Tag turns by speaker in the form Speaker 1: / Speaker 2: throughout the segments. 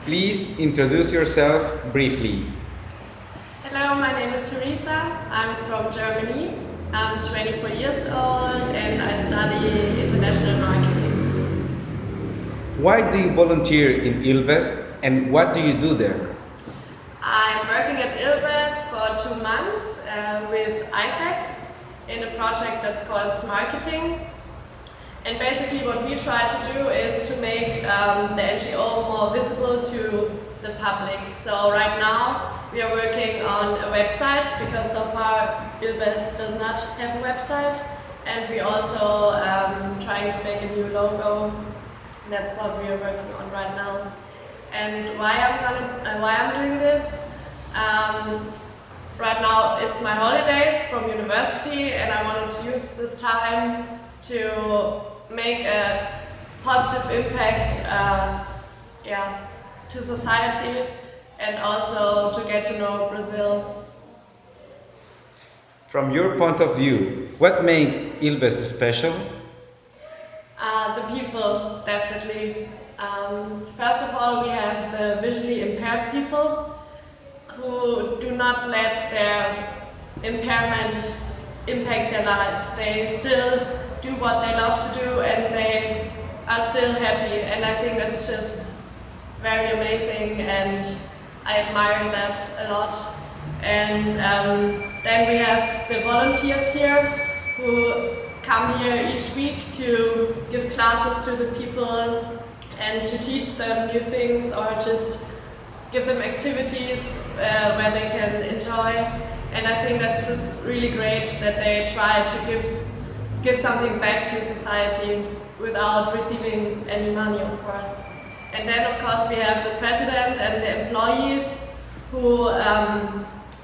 Speaker 1: Please introduce yourself briefly.
Speaker 2: Hello, my name is Teresa. I'm from Germany. I'm 24 years old and I study international marketing.
Speaker 1: Why do you volunteer in Ilves and what do you do there?
Speaker 2: I'm working at Ilves for 2 months with Isaac in a project that's called Smarketing. And basically what we try to do is to make the NGO more visible to the public. So right now we are working on a website because so far Ilves does not have a website, and we also trying to make a new logo. That's what we are working on right now. And why I'm doing this? Right now it's my holidays from university, and I wanted to use this time to make a positive impact to society and also to get to know Brazil.
Speaker 1: From your point of view, what makes Ilves special?
Speaker 2: The people, definitely. First of all, we have the visually impaired people who do not let their impairment impact their life. They still do what they love to do and they are still happy. And I think that's just very amazing and I admire that a lot. And then we have the volunteers here who come here each week to give classes to the people and to teach them new things or just give them activities where they can enjoy. And I think that's just really great that they try to give something back to society without receiving any money, of course. And then, of course, we have the president and the employees who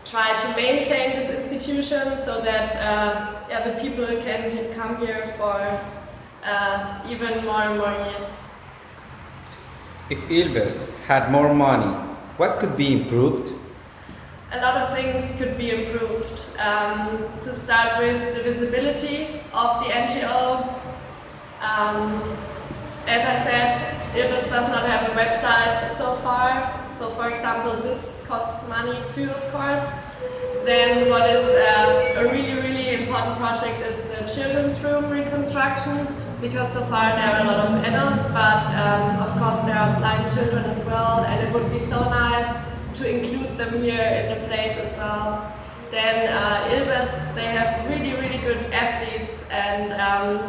Speaker 2: try to maintain this institution so that the people can come here for even more and more years.
Speaker 1: If Ilves had more money, what could be improved?
Speaker 2: A lot of things could be improved. To start with the visibility of the NGO. As I said, Ilves does not have a website so far. So for example, this costs money too, of course. Then what is a really important project is the children's room reconstruction, because so far there are a lot of adults, but of course there are blind children as well, and it would be so nice to include them here in the place as well. Then Ilves, they have really good athletes, and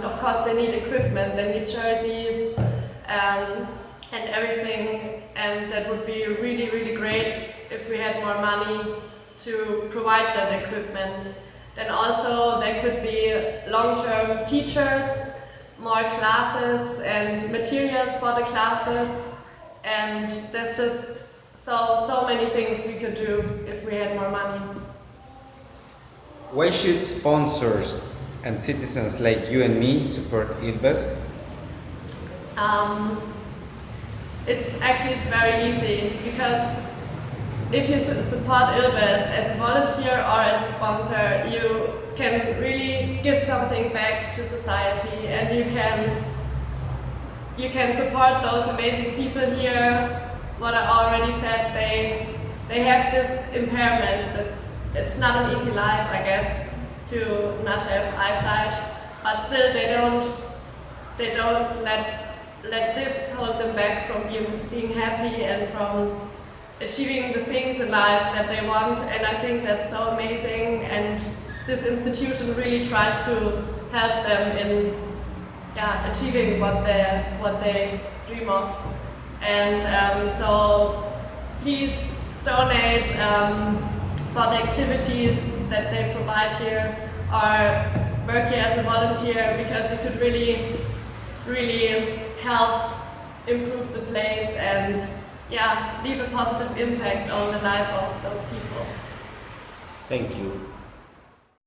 Speaker 2: of course they need equipment, they need jerseys and everything, and that would be really great if we had more money to provide that equipment. Then also there could be long-term teachers, more classes and materials for the classes, and there's just so many things we could do if we had more money.
Speaker 1: Why should sponsors and citizens like you and me support Ilves?
Speaker 2: It's very easy, because if you support Ilves as a volunteer or as a sponsor, you can really give something back to society, and you can support those amazing people here. What I already said, they have this impairment. It's not an easy life, I guess, to not have eyesight, but still they don't let this hold them back from being happy and from achieving the things in life that they want. And I think that's so amazing, and this institution really tries to help them in achieving what they dream of. And so please donate for the activities that they provide here, or work here as a volunteer, because you could really help improve the place and leave a positive impact on the life of those people.
Speaker 1: Thank you.